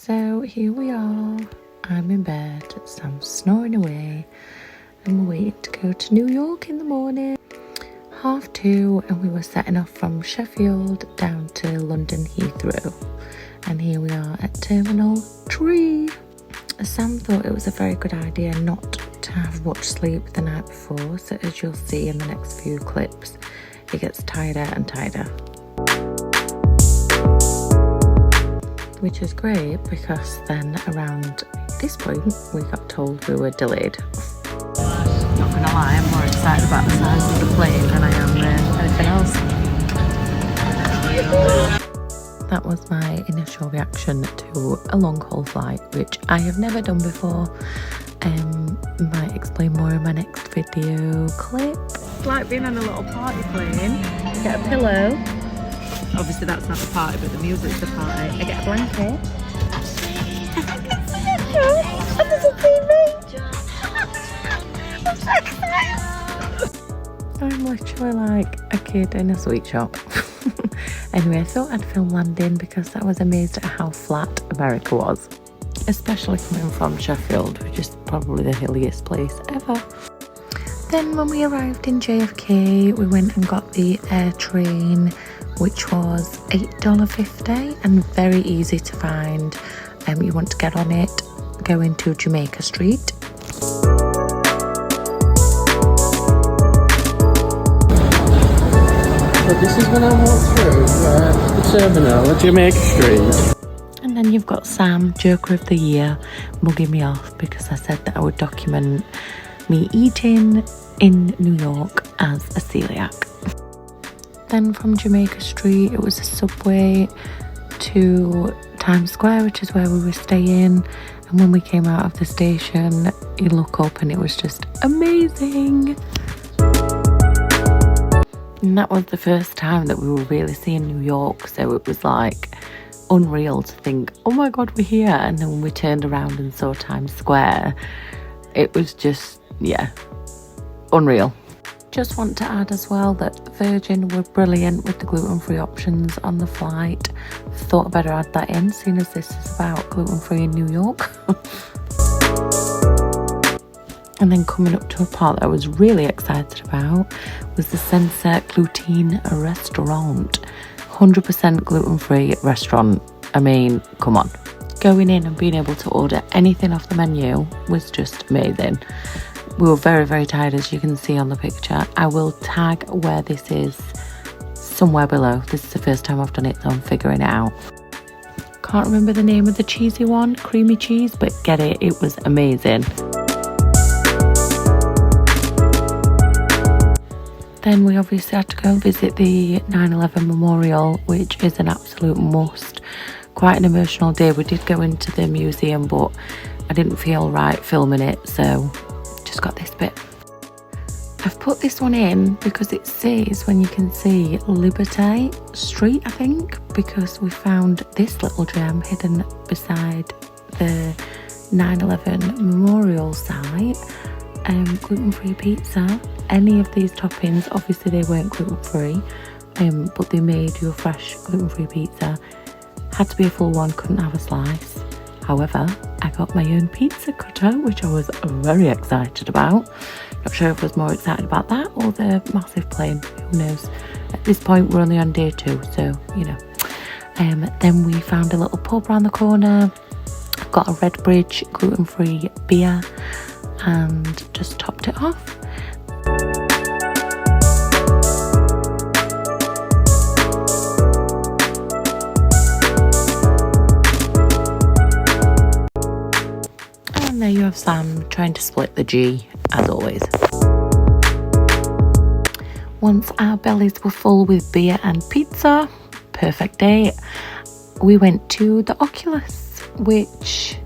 So here we are, I'm in bed, Sam's snoring away, and we're waiting to go to New York in the morning. 2:30, and we were setting off from Sheffield down to London Heathrow. And here we are at Terminal 3. Sam thought it was a very good idea not to have much sleep the night before, so as you'll see in the next few clips, it gets tighter and tighter. Which is great because then around this point we got told we were delayed. Not gonna lie, I'm more excited about the size of the plane than I am anything else. That was my initial reaction to a long haul flight, which I have never done before. Might explain more in my next video clip. It's like being on a little party plane. Get a pillow. Obviously that's not the party, but the music's the party. I get a blanket. And there's a TV. I'm so excited. I'm literally like a kid in a sweet shop. Anyway, I thought I'd film landing because I was amazed at how flat America was. Especially coming from Sheffield, which is probably the hilliest place ever. Then when we arrived in JFK, we went and got the air train, which was $8.50 and very easy to find. You want to get on it, go into Jamaica Street. So this is when I walk through the terminal at Jamaica Street. And then you've got Sam, Joker of the Year, mugging me off because I said that I would document me eating in New York as a celiac. Then from Jamaica Street, it was a subway to Times Square, which is where we were staying. And when we came out of the station, you look up and it was just amazing. And that was the first time that we were really seeing New York, so it was like unreal to think, oh my god, we're here. And then when we turned around and saw Times Square, it was just, yeah, unreal. Just want to add as well that Virgin were brilliant with the gluten-free options on the flight. Thought I'd better add that in, seeing as this is about gluten-free in New York. And then coming up to a part that I was really excited about was the Senza Gluten restaurant. 100% gluten-free restaurant. I mean, come on. Going in and being able to order anything off the menu was just amazing. We were very, very tired, as you can see on the picture. I will tag where this is somewhere below. This is the first time I've done it, so I'm figuring it out. Can't remember the name of the cheesy one, creamy cheese, but get it, it was amazing. Then we obviously had to go and visit the 9/11 memorial, which is an absolute must. Quite an emotional day. We did go into the museum, but I didn't feel right filming it, so just got this bit. I've put this one in because it says, when you can see, Liberty Street, I think, because we found this little gem hidden beside the 9/11 memorial site. Gluten-free pizza. Any of these toppings, obviously they weren't gluten-free, but they made your fresh gluten-free pizza. Had to be a full one, couldn't have a slice. However, I got my own pizza cutter, which I was very excited about. Not sure if I was more excited about that or the massive plane, who knows. At this point we're only on day 2, so you know. Then we found a little pub around the corner, got a Red Bridge gluten-free beer and just topped it off. And there you have Sam trying to split the G, as always. Once our bellies were full with beer and pizza, perfect day, we went to the Oculus, which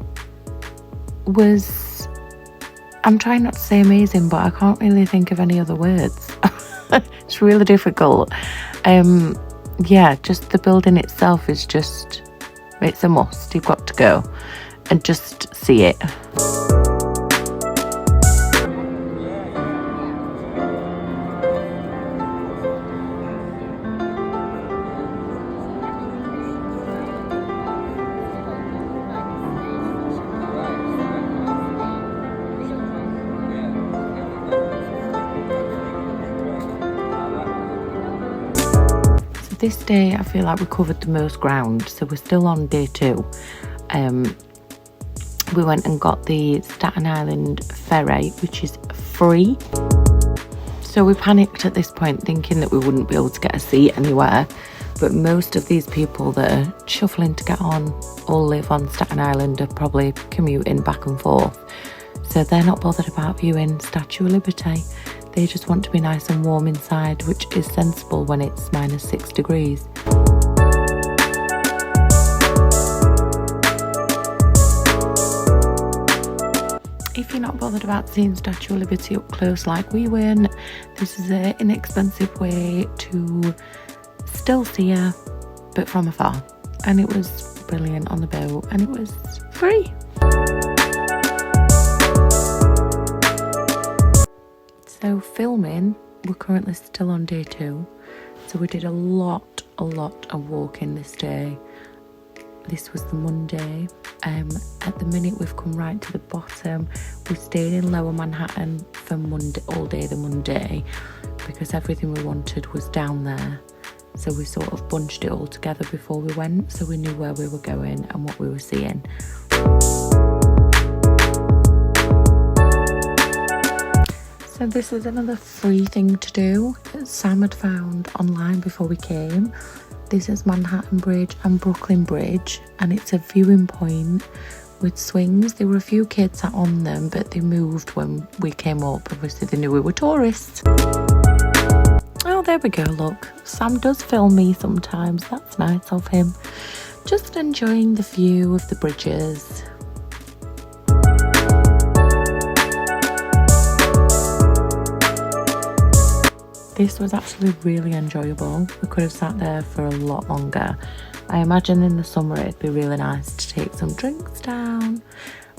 was, I'm trying not to say amazing, but I can't really think of any other words. It's really difficult. Yeah, just the building itself is just, it's a must. You've got to go and just see it. this day I feel like we covered the most ground, so we're still on day 2. We went and got the Staten Island ferry, which is free. So we panicked at this point, thinking that we wouldn't be able to get a seat anywhere. But most of these people that are shuffling to get on all live on Staten Island are probably commuting back and forth. So they're not bothered about viewing Statue of Liberty. They just want to be nice and warm inside, which is sensible when it's -6 degrees. If you're not bothered about seeing Statue of Liberty up close like we weren't, this is an inexpensive way to still see her, but from afar. And it was brilliant on the boat, and it was free. So filming, we're currently still on day 2. So we did a lot of walking this day. This was the Monday. At the minute we've come right to the bottom. We stayed in Lower Manhattan for Monday, all day the Monday, because everything we wanted was down there. So we sort of bunched it all together before we went, so we knew where we were going and what we were seeing. So this is another free thing to do that Sam had found online before we came. This is Manhattan Bridge and Brooklyn Bridge, and it's a viewing point with swings. There were a few kids sat on them, but they moved when we came up. Obviously they knew we were tourists. Oh, there we go, look. Sam does film me sometimes. That's nice of him. Just enjoying the view of the bridges. This was actually really enjoyable. We could have sat there for a lot longer. I imagine in the summer it'd be really nice to take some drinks down.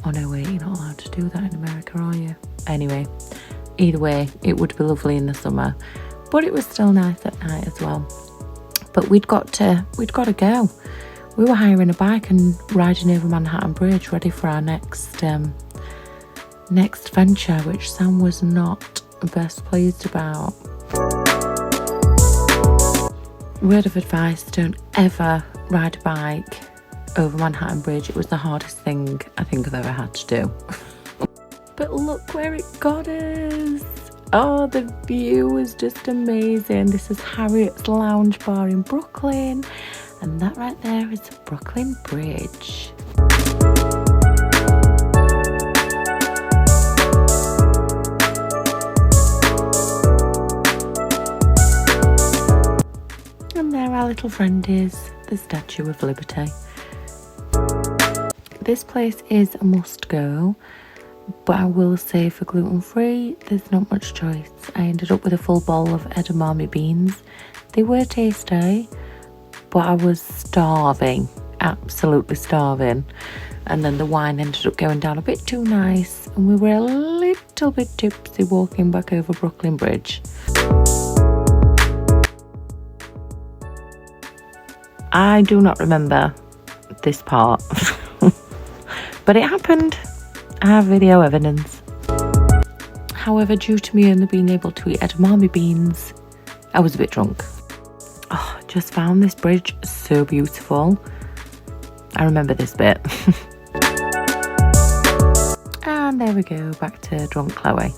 Oh no, wait, you're not allowed to do that in America, are you? Anyway, either way, it would be lovely in the summer. But it was still nice at night as well. But we'd got to go. We were hiring a bike and riding over Manhattan Bridge, ready for our next venture, which Sam was not best pleased about. Word of advice, don't ever ride a bike over Manhattan Bridge. It was the hardest thing I think I've ever had to do. But look where it got us. Oh, the view was just amazing. This is Harriet's Lounge Bar in Brooklyn, and that right there is the Brooklyn Bridge. And there our little friend is, the Statue of Liberty. This place is a must go. But I will say for gluten-free, there's not much choice. I ended up with a full bowl of edamame beans. They were tasty, but I was starving, absolutely starving. And then the wine ended up going down a bit too nice, and we were a little bit tipsy walking back over Brooklyn Bridge. I do not remember this part, but it happened. I have video evidence. However, due to me only being able to eat edamame beans, I was a bit drunk. Oh, just found this bridge so beautiful. I remember this bit. And there we go, back to drunk Chloe.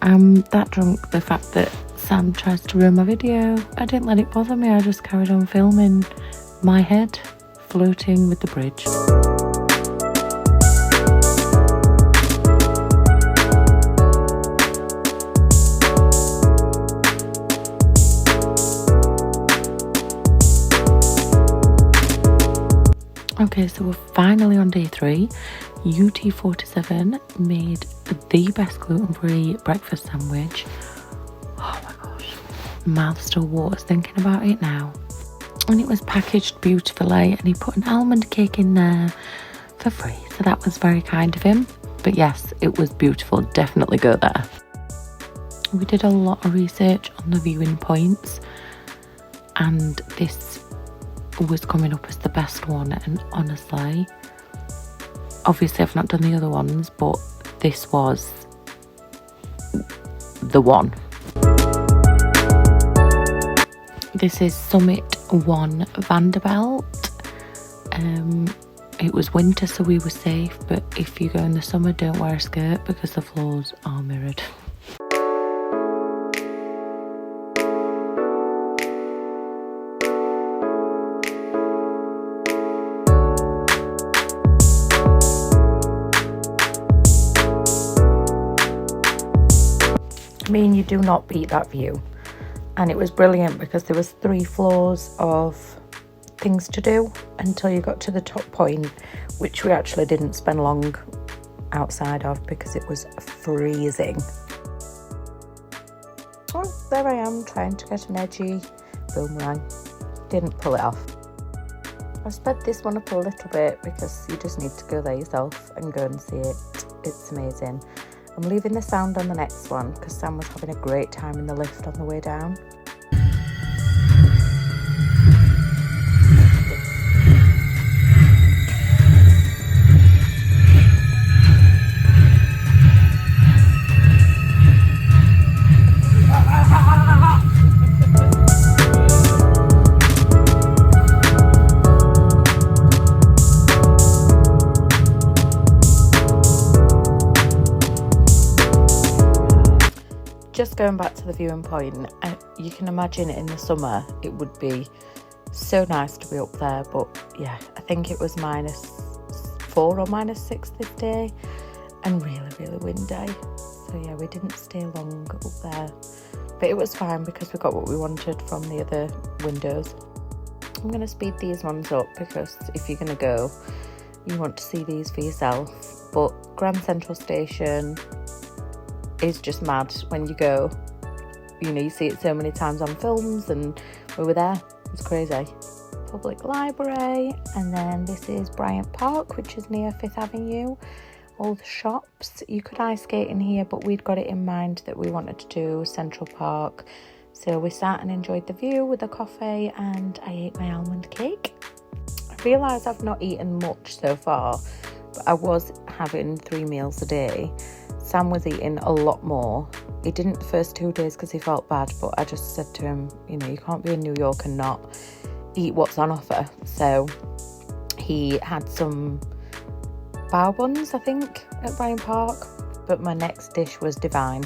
I'm that drunk, the fact that Sam tries to ruin my video. I didn't let it bother me, I just carried on filming my head floating with the bridge. Okay, so we're finally on day 3. UT47 made the best gluten-free breakfast sandwich. Oh my gosh, mouth still waters thinking about it now. And it was packaged beautifully, and he put an almond cake in there for free, so that was very kind of him. But yes, it was beautiful, definitely go there. We did a lot of research on the viewing points, and this was coming up as the best one. And honestly, obviously I've not done the other ones, but this was the one. This is Summit one Vanderbilt. It was winter, so we were safe, but if you go in the summer, don't wear a skirt because the floors are mirrored. I mean, you do not beat that view. And it was brilliant because there was 3 floors of things to do until you got to the top point, which we actually didn't spend long outside of because it was freezing. So there I am trying to get an edgy boomerang. Didn't pull it off. I sped this one up a little bit because you just need to go there yourself and go and see it. It's amazing. I'm leaving the sound on the next one because Sam was having a great time in the lift on the way down. Just going back to the viewing point, you can imagine in the summer it would be so nice to be up there, but yeah, I think it was -4 or -6 this day and really windy, so yeah, we didn't stay long up there, but it was fine because we got what we wanted from the other windows. I'm going to speed these ones up because if you're going to go, you want to see these for yourself. But Grand Central Station is just mad when you go. You know, you see it so many times on films, and we were there. It's crazy. Public Library, and then this is Bryant Park, which is near 5th Avenue. All the shops. You could ice skate in here, but we'd got it in mind that we wanted to do Central Park. So we sat and enjoyed the view with a coffee, and I ate my almond cake. I realise I've not eaten much so far, but I was having 3 meals a day. Sam was eating a lot more. He didn't the first 2 days because he felt bad, but I just said to him, you know, you can't be in New York and not eat what's on offer. So he had some bao buns, I think, at Bryant Park, but my next dish was divine.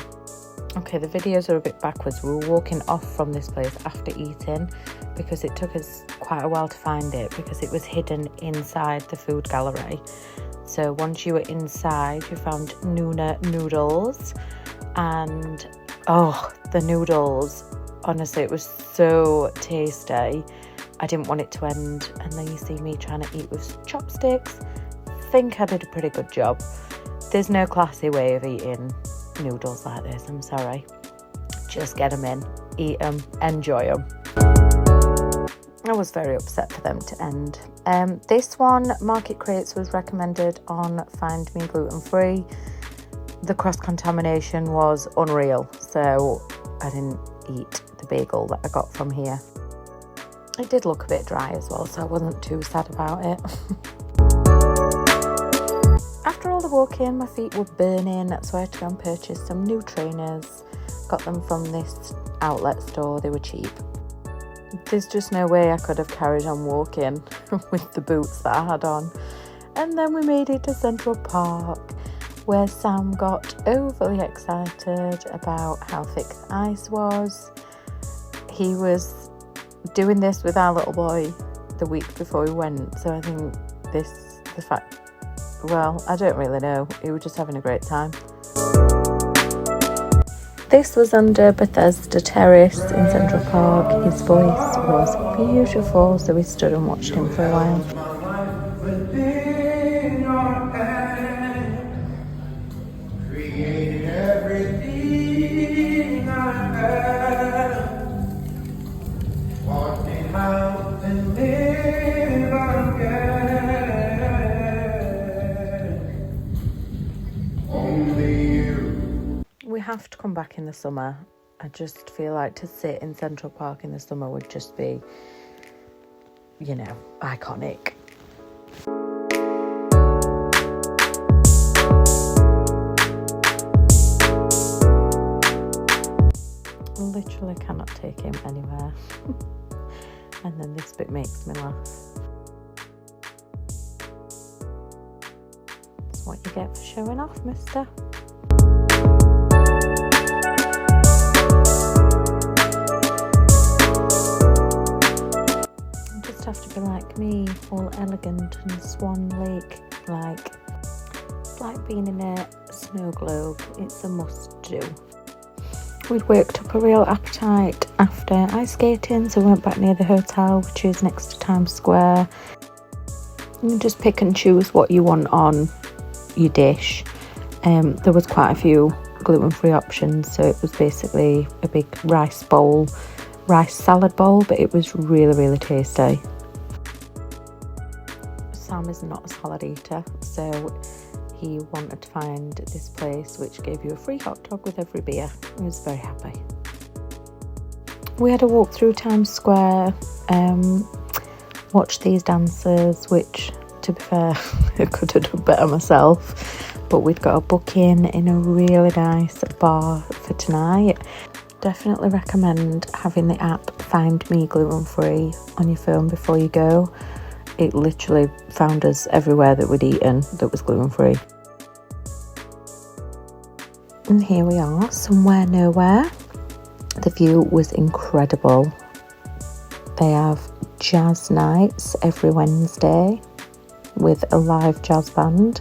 Okay, the videos are a bit backwards. We were walking off from this place after eating because it took us quite a while to find it because it was hidden inside the food gallery. So once you were inside, you found Noona Noodles, and oh, the noodles, honestly, it was so tasty. I didn't want it to end, and then you see me trying to eat with chopsticks. I think I did a pretty good job. There's no classy way of eating noodles like this, I'm sorry. Just get them in, eat them, enjoy them. I was very upset for them to end. This one, Market Crates, was recommended on Find Me Gluten Free. The cross-contamination was unreal, so I didn't eat the bagel that I got from here. It did look a bit dry as well, so I wasn't too sad about it. After all the walking, my feet were burning, so I had to go and purchase some new trainers. Got them from this outlet store, they were cheap. There's just no way I could have carried on walking with the boots that I had on. And then we made it to Central Park, where Sam got overly excited about how thick the ice was. He was doing this with our little boy the week before we went, so I think well, I don't really know. He was just having a great time. This was under Bethesda Terrace in Central Park. His voice was beautiful, so we stood and watched him for a while. We have to come back in the summer. I just feel like to sit in Central Park in the summer would just be, you know, iconic. Literally cannot take him anywhere. And then this bit makes me laugh. That's what you get for showing off, mister. You just have to be like me, all elegant and Swan Lake like. It's like being in a snow globe. It's a must do. We'd worked up a real appetite after ice skating, so we went back near the hotel, which is next to Times Square. You just pick and choose what you want on your dish. There was quite a few gluten-free options, so it was basically a big rice salad bowl, but it was really, really tasty. Sam is not a salad eater, so he wanted to find this place which gave you a free hot dog with every beer. He was very happy. We had a walk through Times Square, watched these dancers, which, to be fair, I could have done better myself, but we'd got a booking in a really nice bar for tonight. Definitely recommend having the app Find Me Gluten Free on your phone before you go. It literally found us everywhere that we'd eaten that was gluten-free. And here we are, somewhere nowhere. The view was incredible. They have jazz nights every Wednesday with a live jazz band.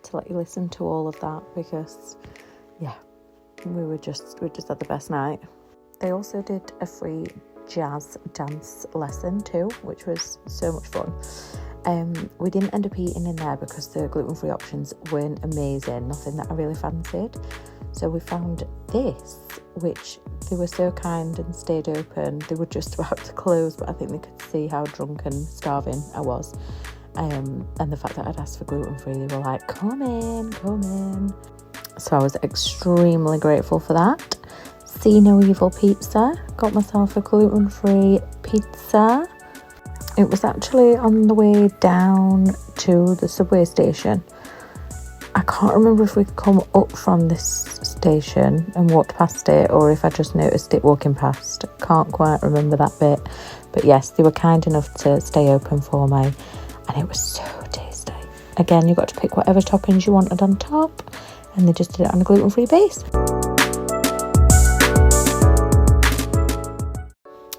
To let you listen to all of that because yeah, we just had the best night. They also did a free jazz dance lesson too, which was so much fun. We didn't end up eating in there because the gluten-free options weren't amazing, nothing that I really fancied, so we found this, which they were so kind and stayed open. They were just about to close, but I think they could see how drunk and starving I was. And the fact that I'd asked for gluten-free, they were like, come in. So I was extremely grateful for that. See No Evil Pizza. Got myself a gluten-free pizza. It was actually on the way down to the subway station. I can't remember if we'd come up from this station and walked past it or if I just noticed it walking past. Can't quite remember that bit. But yes, they were kind enough to stay open for me. And it was so tasty. Again, you got to pick whatever toppings you wanted on top, and they just did it on a gluten-free base.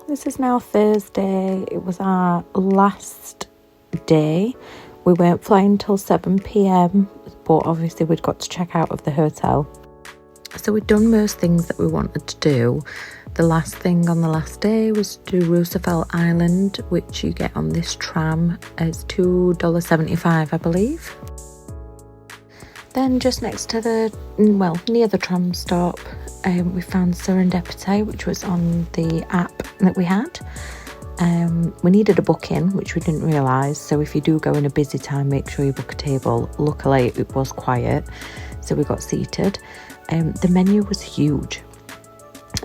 This is now Thursday. It was our last day. We weren't flying till 7 p.m, but obviously we'd got to check out of the hotel. So we'd done most things that we wanted to do. The last thing on the last day was to do Roosevelt Island, which you get on this tram. It's $2.75, I believe. Then just next to near the tram stop, we found Serendipity, which was on the app that we had. We needed a booking, which we didn't realise, so if you do go in a busy time, make sure you book a table. Luckily, it was quiet, so we got seated. The menu was huge.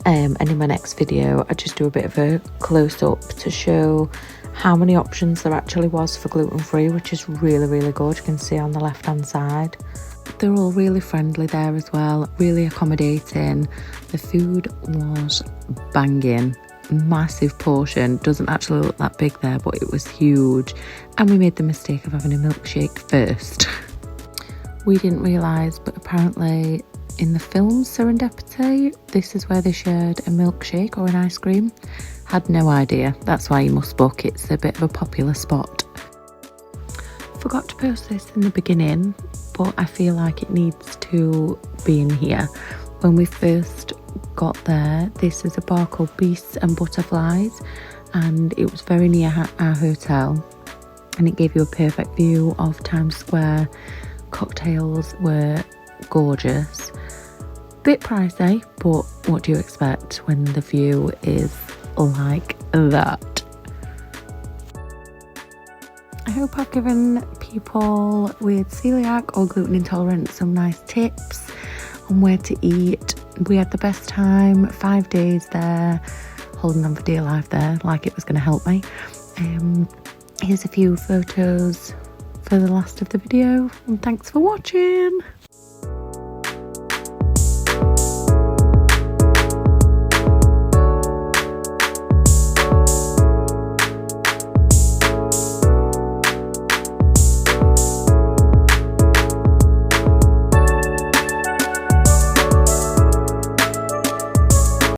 And in my next video I just do a bit of a close-up to show how many options there actually was for gluten-free, which is really, really good. You can see on the left hand side. They're all really friendly there as well, really accommodating. The food was banging, massive portion. Doesn't actually look that big there, but it was huge. And we made the mistake of having a milkshake first. We didn't realise, but apparently in the film Serendipity, this is where they shared a milkshake or an ice cream. Had no idea. That's why you must book. It's a bit of a popular spot. Forgot to post this in the beginning, but I feel like it needs to be in here. When we first got there, this is a bar called Beasts and Butterflies, and it was very near our hotel, and it gave you a perfect view of Times Square. Cocktails were gorgeous. Bit pricey, but what do you expect when the view is like that? I hope I've given people with celiac or gluten intolerance some nice tips on where to eat. We had the best time, 5 days there, holding on for dear life there, like it was going to help me. Here's a few photos for the last of the video, and thanks for watching.